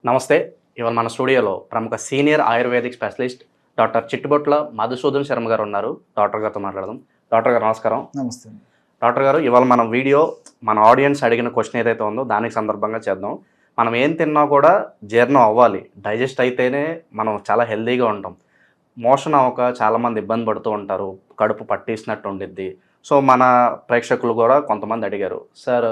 నమస్తే. ఇవాళ మన స్టూడియోలో ప్రముఖ senior ayurvedic specialist doctor Chittubotla Madhusudan Sharma గారు ఉన్నారు. డాక్టర్ గారితో మాట్లాడదాం. డాక్టర్ గారు నమస్కారం. నమస్తే. డాక్టర్ గారు, ఇవాళ మనం వీడియో మన ఆడియన్స్ అడిగిన క్వశ్చన్ ఏదైతే ఉందో దానికి సందర్భంగా చేద్దాం. మనం ఏం తిన్నా కూడా జీర్ణం అవ్వాలి, డైజెస్ట్ అయితేనే మనం చాలా హెల్తీగా ఉంటాం. మోషన్ అవ్వక చాలామంది ఇబ్బంది పడుతూ ఉంటారు, కడుపు పట్టేసినట్టు ఉండిద్ది. సో మన ప్రేక్షకులు కూడా కొంతమంది అడిగారు, సార్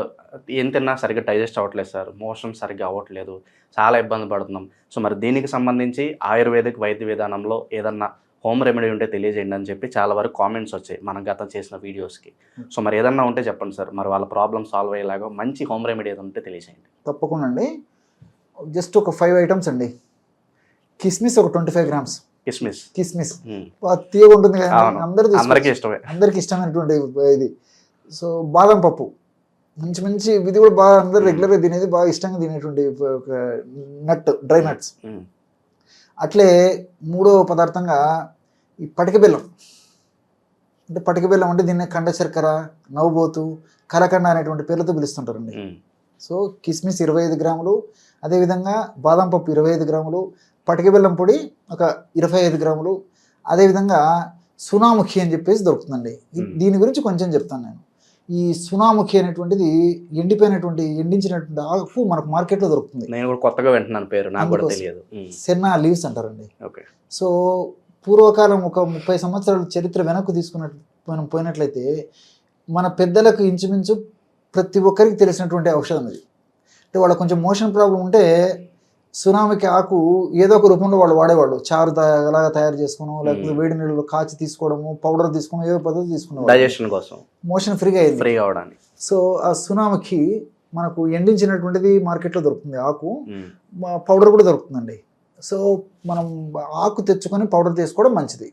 ఏం తిన్నా సరిగ్గా డైజెస్ట్ అవ్వట్లేదు సార్, మోషన్ సరిగ్గా అవ్వట్లేదు, చాలా ఇబ్బంది పడుతున్నాం. సో మరి దీనికి సంబంధించి ఆయుర్వేదిక్ వైద్య విధానంలో ఏదన్నా హోమ్ రెమెడీ ఉంటే తెలియజేయండి అని చెప్పి చాలా వరకు కామెంట్స్ వచ్చాయి మనం గతం చేసిన వీడియోస్కి. సో మరి ఏదన్నా ఉంటే చెప్పండి సార్, మరి వాళ్ళ ప్రాబ్లమ్ సాల్వ్ అయ్యేలాగా మంచి హోమ్ రెమెడీ ఏదో ఉంటే తెలియజేయండి. తప్పకుండా అండి. జస్ట్ ఒక 5 ఐటమ్స్ అండి. కిస్మిస్ ఒక 25 గ్రామ్స్. కిస్మిస్ తీయగా ఉంటుంది కదా, అందరికీ ఇష్టమే, అందరికి ఇష్టమైనటువంటి ఇది. సో బాదం పప్పు మంచి మంచి, ఇది కూడా బాగా అందరు రెగ్యులర్గా తినేది, బాగా ఇష్టంగా తినేటువంటి ఒక నట్, డ్రై నట్స్. అట్లే మూడో పదార్థంగా ఈ పటిక బెల్లం. అంటే పటిక బెల్లం అంటే దీన్ని కండ శర్కర, నవ్వుబోతు, కలకండ అనేటువంటి పేర్లతో పిలుస్తుంటారండి. సో కిస్మిస్ 25 గ్రాములు, అదేవిధంగా బాదం పప్పు 25 గ్రాములు, పటిక బెల్లం పొడి ఒక 25 గ్రాములు, అదేవిధంగా సునాముఖి అని చెప్పేసి దొరుకుతుందండి. దీని గురించి కొంచెం చెప్తాను నేను. ఈ సునాముఖి అనేటువంటిది ఎండించినటువంటి ఆకు మనకు మార్కెట్లో దొరుకుతుంది. నేను కూడా కొత్తగా వింటున్నాను పేరు, నాకు కూడా తెలియదు. సెన్నా లీవ్స్ అంటారండి. ఓకే. సో పూర్వకాలం ఒక 30 సంవత్సరాల చరిత్ర వెనక్కు తీసుకున్నట్టు మనం పోయినట్లయితే మన పెద్దలకు ఇంచుమించు ప్రతి ఒక్కరికి తెలిసినటువంటి ఔషధం ఇది. అంటే వాళ్ళకి కొంచెం మోషన్ ప్రాబ్లం ఉంటే సునామికి ఆకు ఏదో ఒక రూపంలో వాళ్ళు వాడేవాళ్ళు. చారు అలాగా తయారు చేసుకోవడం, లేకపోతే వేడి నీళ్ళు కాచి తీసుకోవడము, పౌడర్ తీసుకోవడం, ఏదో పద్ధతి తీసుకునేవాళ్ళు డైజెషన్ కోసం, మోషన్ ఫ్రీ అవడానికి. సో ఆ సునామికి మనకు ఎండించినటువంటిది మార్కెట్లో దొరుకుతుంది. ఆకు పౌడర్ కూడా దొరుకుతుందండి. సో మనం ఆకు తెచ్చుకొని పౌడర్ చేసుకోవడం మంచిది.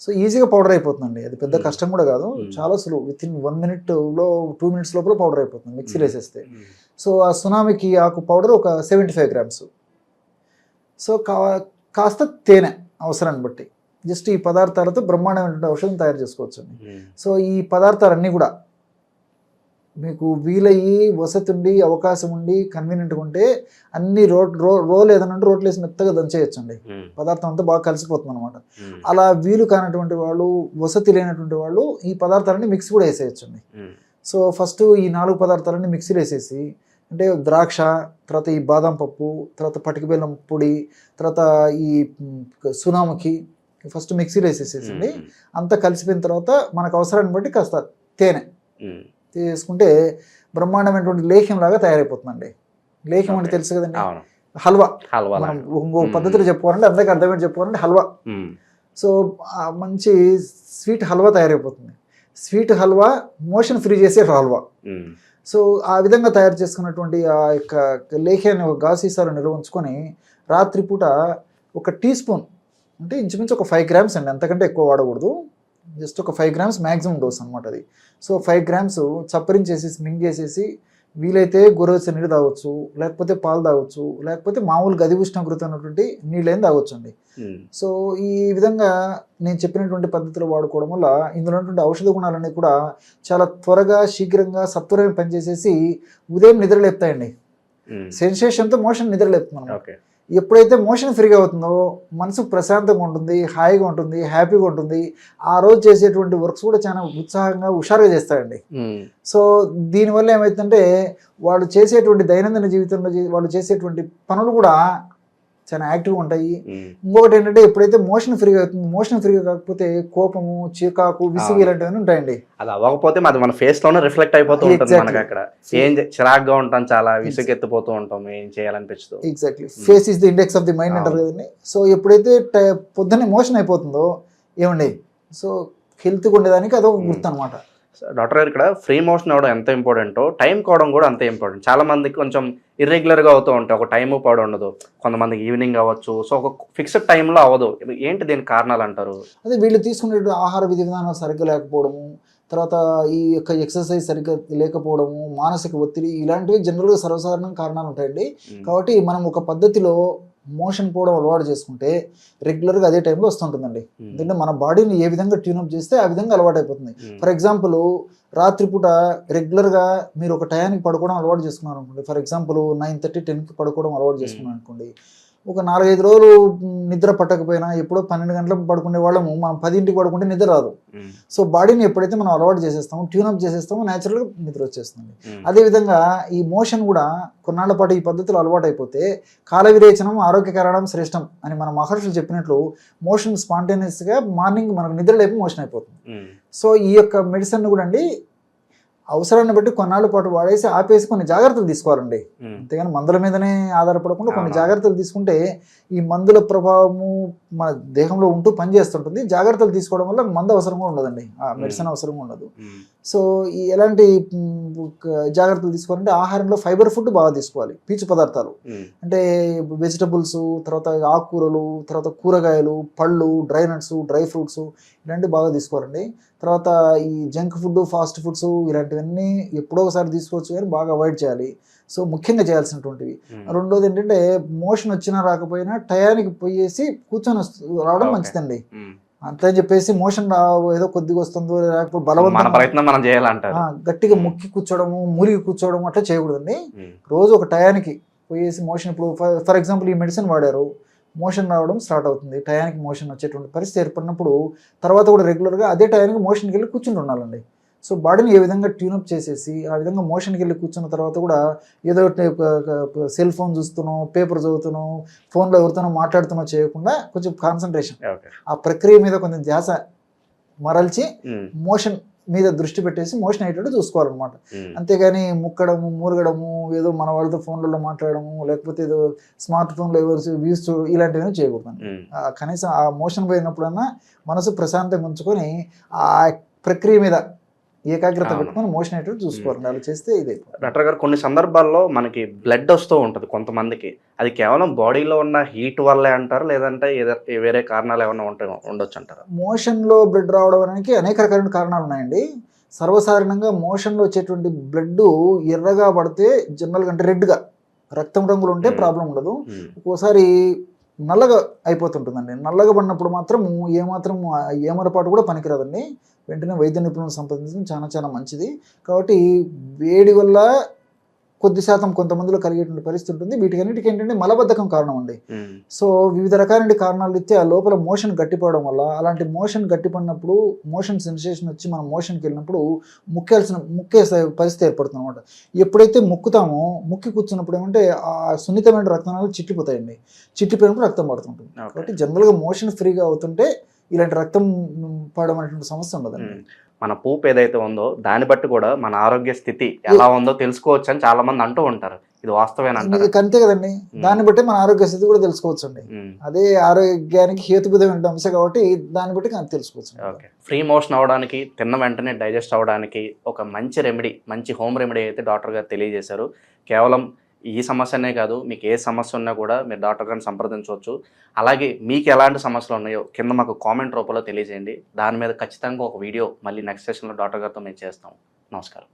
సో ఈజీగా పౌడర్ అయిపోతుందండి. అది పెద్ద కష్టం కూడా కాదు, చాలా సులువు. వితిన్ 1 minute 2 minutes లోపల పౌడర్ అయిపోతుంది మిక్సీలో వేసేస్తే. సో ఆ సునామికి ఆకు పౌడర్ ఒక 75 గ్రామ్స్. సో కాస్త తేనె అవసరాన్ని బట్టి జస్ట్ ఈ పదార్థాలతో బ్రహ్మాండమైనటువంటి ఔషధం తయారు చేసుకోవచ్చు అండి. సో ఈ పదార్థాలన్నీ కూడా మీకు వీలయ్యి వసతి ఉండి అవకాశం ఉండి కన్వీనియంట్గా ఉంటే అన్ని రోల్ ఏదైనా రోట్లు వేసి మెత్తగా దంచేయచ్చు అండి. పదార్థం అంతా బాగా కలిసిపోతుంది అనమాట. అలా వీలు కానటువంటి వాళ్ళు, వసతి లేనటువంటి వాళ్ళు ఈ పదార్థాలన్నీ మిక్సీ కూడా వేసేయచ్చు అండి. సో ఫస్ట్ ఈ 4 పదార్థాలన్నీ మిక్సీలో వేసేసి, అంటే ద్రాక్ష, తర్వాత ఈ బాదం పప్పు, తర్వాత పటిక బెల్లం పొడి, తర్వాత ఈ సునాముఖి ఫస్ట్ మిక్సీలో వేసేసేసండి. అంతా కలిసిపోయిన తర్వాత మనకు అవసరాన్ని బట్టి కాస్త తేనె తీసుకుంటే బ్రహ్మాండమైనటువంటి లేహ్యం లాగా తయారైపోతుందండి. లేహ్యం అంటే తెలుసు కదండి, హల్వా. మనం ఇంకో పద్ధతిలో చెప్పుకోవాలంటే, అందరికీ అర్థమేంటి చెప్పుకోవాలంటే హల్వా. సో మంచి స్వీట్ హల్వా తయారైపోతుంది. స్వీట్ హల్వా మోషన్ ఫ్రీ చేసే హల్వా. సో ఆ విధంగా తయారు చేసుకున్నటువంటి ఆ యొక్క లేహ్యాన్ని ఒక గాజు సీసాలో నిల్వ ఉంచుకొని రాత్రిపూట ఒక టీ స్పూన్, అంటే ఇంచుమించు ఒక 5 గ్రామ్స్ అండి, అంతకంటే ఎక్కువ వాడకూడదు. జస్ట్ ఒక 5 గ్రామ్స్ మ్యాక్సిమం డోస్ అనమాట అది. సో 5 గ్రామ్స్ చప్పరించేసేసి మింగేసేసి వీలైతే గోరువెచ్చని నీళ్ళు తాగొచ్చు, లేకపోతే పాలు తాగొచ్చు, లేకపోతే మామూలు గది ఉష్ణోగ్రత ఉన్నటువంటి నీళ్ళైనా తాగొచ్చు అండి. సో ఈ విధంగా నేను చెప్పినటువంటి పద్ధతిలో వాడుకోవడం వల్ల ఇందులో ఉన్నటువంటి ఔషధ గుణాలన్నీ కూడా చాలా త్వరగా, శీఘ్రంగా, సత్వరమే పనిచేసేసి ఉదయం నిద్రలేపుతాయండి. సెన్సేషన్తో మోషన్ నిద్రలేపుతున్నాను. ఎప్పుడైతే మోషన్ ఫ్రీగా అవుతుందో మనసు ప్రశాంతంగా ఉంటుంది, హాయిగా ఉంటుంది, హ్యాపీగా ఉంటుంది. ఆ రోజు చేసేటువంటి వర్క్స్ కూడా చాలా ఉత్సాహంగా, హుషారుగా చేస్తారండి. సో దీనివల్ల ఏమవుతుందంటే వాళ్ళు చేసేటువంటి దైనందిన జీవితంలో వాళ్ళు చేసేటువంటి పనులు కూడా చాలా యాక్టివ్గా ఉంటాయి. ఇంకొకటి ఏంటంటే ఎప్పుడైతే మోషన్ ఫ్రీగా అవుతుంది, మోషన్ ఫ్రీగా కాకపోతే కోపము, చికాకు, విసుగు ఇలాంటివన్నీ ఉంటాయండి. అది అవ్వకపోతే మన ఫేస్ లోనే రిఫ్లెక్ట్ అయిపోతూ ఉంటుంది. మనకి అక్కడ ఏం చిరాగ్గా ఉంటాం, చాలా విసుగెత్తిపోతూ ఉంటాం, ఏం చేయాలనిపిస్తుంది. Exactly, face is the index of the mind అంటారు కదండి. సో ఎప్పుడైతే పొద్దున్నే మోషన్ అయిపోతుందో ఏమండి, సో హెల్త్గా ఉండేదానికి అదొక గుర్తు అనమాట. డాక్టర్ గారు, ఇక్కడ ఫ్రీ మోషన్ అవ్వడం ఎంత ఇంపార్టెంటో టైం కావడం కూడా అంతే ఇంపార్టెంట్. చాలా మందికి కొంచెం ఇర్రెగ్యులర్గా అవుతూ ఉంటాయి, ఒక టైము పౌడ ఉండదు. కొంతమందికి ఈవినింగ్ అవ్వచ్చు, సో ఒక ఫిక్స్డ్ టైంలో అవ్వదు. ఏంటి దీనికి కారణాలు అంటారు? అదే వీళ్ళు తీసుకునే ఆహార విధి విధానం సరిగ్గా లేకపోవడము, తర్వాత ఈ యొక్క ఎక్సర్సైజ్ సరిగ్గా లేకపోవడము, మానసిక ఒత్తిడి, ఇలాంటివి జనరల్గా సర్వసాధారణ కారణాలు ఉంటాయండి. కాబట్టి మనం ఒక పద్ధతిలో మోషన్ పోవడం అలవాటు చేసుకుంటే రెగ్యులర్గా అదే టైంలో వస్తుంటుందండి. ఎందుకంటే మన బాడీని ఏ విధంగా ట్యూనప్ చేస్తే ఆ విధంగా అలవాటు అయిపోతుంది. ఫర్ ఎగ్జాంపుల్ రాత్రిపూట రెగ్యులర్గా మీరు ఒక టయానికి పడుకోవడం అలవాటు చేసుకున్నారు అనుకోండి. ఫర్ ఎగ్జాంపుల్ 9:30, 10కి పడుకోవడం అలవాటు చేసుకున్నాను అనుకోండి. ఒక 4-5 రోజులు నిద్ర పట్టకపోయినా ఎప్పుడో 12 గంటలకు పడుకునే వాళ్ళము మనం 10ంటికి పడుకుంటే నిద్ర రాదు. సో బాడీని ఎప్పుడైతే మనం అలవాటు చేసేస్తామో, ట్యూనప్ చేసేస్తామో న్యాచురల్గా నిద్ర వచ్చేస్తుంది. అదేవిధంగా ఈ మోషన్ కూడా కొన్నాళ్ల పాటు ఈ పద్ధతిలో అలవాటు అయిపోతే కాల విరేచనం ఆరోగ్యకరణం శ్రేష్టం అని మన మహర్షులు చెప్పినట్లు మోషన్ స్పాంటేనియస్గా మార్నింగ్ మనకు నిద్ర లేపి మోషన్ అయిపోతుంది. సో ఈ యొక్క మెడిసిన్ కూడా అండి అవసరాన్ని బట్టి కొన్నాళ్ళ పాటు వాడేసి ఆపేసి కొన్ని జాగ్రత్తలు తీసుకోవాలండి. అంతేగాని మందుల మీదనే ఆధారపడకుండా కొన్ని జాగ్రత్తలు తీసుకుంటే ఈ మందుల ప్రభావము మన దేహంలో ఉంటూ పనిచేస్తుంటుంది. జాగ్రత్తలు తీసుకోవడం వల్ల మందు అవసరం కూడా ఉండదండి, ఆ మెడిసిన్ అవసరం ఉండదు. సో ఈ ఎలాంటి జాగ్రత్తలు తీసుకోవాలంటే ఆహారంలో ఫైబర్ ఫుడ్ బాగా తీసుకోవాలి. పీచు పదార్థాలు అంటే వెజిటబుల్స్, తర్వాత ఆకుకూరలు, తర్వాత కూరగాయలు, పళ్ళు, డ్రై నట్స్, డ్రై ఫ్రూట్స్ ఇలాంటివి బాగా తీసుకోవాలండి. తర్వాత ఈ జంక్ ఫుడ్, ఫాస్ట్ ఫుడ్స్ ఇలాంటివన్నీ ఎప్పుడో ఒకసారి తీసుకోవచ్చు కానీ బాగా అవాయిడ్ చేయాలి. సో ముఖ్యంగా చేయాల్సినటువంటివి. రెండోది ఏంటంటే మోషన్ వచ్చినా రాకపోయినా టయానికి పోయేసి కూర్చొని రావడం మంచిదండి. అంతే చెప్పేసి మోషన్ ఏదో కొద్దిగా వస్తుందో లేకపోతే బలవంతం గట్టిగా ముక్కి కూర్చోవడము, మురిగి కూర్చోవడం అట్లా చేయకూడదండి. రోజు ఒక టయానికి పోయేసి మోషన్, ఇప్పుడు ఫర్ ఎగ్జాంపుల్ ఈ మెడిసిన్ వాడారు, మోషన్ రావడం స్టార్ట్ అవుతుంది, టయానికి మోషన్ వచ్చేటువంటి పరిస్థితి ఏర్పడినప్పుడు తర్వాత కూడా రెగ్యులర్గా అదే టయానికి మోషన్కి వెళ్ళి కూర్చుని ఉండాలండి. సో బాడీని ఏ విధంగా ట్యూనప్ చేసేసి ఆ విధంగా మోషన్కి వెళ్ళి కూర్చున్న తర్వాత కూడా ఏదో సెల్ ఫోన్ చూస్తున్నాం, పేపర్ చదువుతున్నాం, ఫోన్లో ఎవరితోనో మాట్లాడుతున్నా చేయకుండా కొంచెం కాన్సన్ట్రేషన్ ఆ ప్రక్రియ మీద కొంచెం ధ్యాస మరల్చి మోషన్ మీద దృష్టి పెట్టేసి మోషన్ అయ్యేటట్టు చూసుకోవాలన్నమాట. అంతేగాని ముక్కడము, మూరగడము, ఏదో మన వాళ్ళతో ఫోన్లలో మాట్లాడము, లేకపోతే ఏదో స్మార్ట్ ఫోన్లో ఎవరు వ్యూస్ ఇలాంటివన్నీ చేయకూడదు. కనీసం ఆ మోషన్ పోయినప్పుడన్నా మనసు ప్రశాంతంగా ఉంచుకొని ఆ ప్రక్రియ మీద ఏకాగ్రత పెట్టుకొని మోషన్ అయ్యేటట్టు చూసుకోవాలి. అలా చేస్తే ఇదే. డాక్టర్ గారు, కొన్ని సందర్భాల్లో మనకి బ్లడ్ వస్తూ ఉంటుంది కొంతమందికి, అది కేవలం బాడీలో ఉన్న హీట్ వల్లే అంటారు, లేదంటే వేరే కారణాలు ఏమైనా ఉండొచ్చు అంటారు? మోషన్లో బ్లడ్ రావడం అనేది అనేక రకాల కారణాలు ఉన్నాయండి. సర్వసాధారణంగా మోషన్లో వచ్చేటువంటి బ్లడ్ ఎర్రగా పడితే జనరల్గా అంటే రెడ్గా రక్తం రంగులు ఉంటే ప్రాబ్లం ఉండదు. ఒక్కోసారి నల్లగా అయిపోతుంటుందండి. నల్లగా పడినప్పుడు మాత్రం ఏమాత్రం ఏమరపాటు కూడా పనికిరాదండి. వెంటనే వైద్య నిపుణులను సంప్రదించడం చాలా చాలా మంచిది. కాబట్టి వేడి వల్ల కొద్ది శాతం కొంతమందిలో కలిగేటువంటి పరిస్థితి ఉంటుంది. వీటికన్నిటికీ ఏంటంటే మలబద్ధకం కారణం అండి. సో వివిధ రకాల కారణాలు ఇస్తే ఆ లోపల మోషన్ గట్టిపడడం వల్ల, అలాంటి మోషన్ గట్టిపడినప్పుడు మోషన్ సెన్సేషన్ వచ్చి మనం మోషన్కి వెళ్ళినప్పుడు ముక్కే పరిస్థితి ఏర్పడుతుంది అనమాట. ఎప్పుడైతే ముక్కుతామో ముక్కి కూర్చున్నప్పుడు ఏమంటే ఆ సున్నితమైన రక్తనాళాలు చిట్లిపోతాయండి. చిట్లిపోయినప్పుడు రక్తం పడుతుంటుంది. కాబట్టి జనరల్గా మోషన్ ఫ్రీగా అవుతుంటే ఇలాంటి రక్తం పడడం అనేటువంటి సమస్య ఉండదండి. మన పూపు ఏదైతే ఉందో దాన్ని బట్టి కూడా మన ఆరోగ్య స్థితి ఎలా ఉందో తెలుసుకోవచ్చు అని చాలా మంది అంటూ ఉంటారు. ఇది వాస్తవేనా? అంతే కదండి, దాన్ని బట్టి మన ఆరోగ్య స్థితి కూడా తెలుసుకోవచ్చు అండి. అదే ఆరోగ్యానికి హేతుబద్ధమైన అంశం కాబట్టి దాన్ని బట్టి తెలుసుకోవచ్చు. ఓకే, ఫ్రీ మోషన్ అవడానికి, తిన్న వెంటనే డైజెస్ట్ అవడానికి ఒక మంచి రెమెడీ, మంచి హోమ్ రెమెడీ అయితే డాక్టర్ గారు తెలియజేశారు. కేవలం ఈ సమస్యనే కాదు, మీకు ఏ సమస్య ఉన్నా కూడా మీరు డాక్టర్ గారిని సంప్రదించవచ్చు. అలాగే మీకు ఎలాంటి సమస్యలు ఉన్నాయో కింద మాకు కామెంట్ రూపంలో తెలియజేయండి. దాని మీద ఖచ్చితంగా ఒక వీడియో మళ్ళీ నెక్స్ట్ సెషన్లో డాక్టర్ గారితో మేము చేస్తాం. నమస్కారం.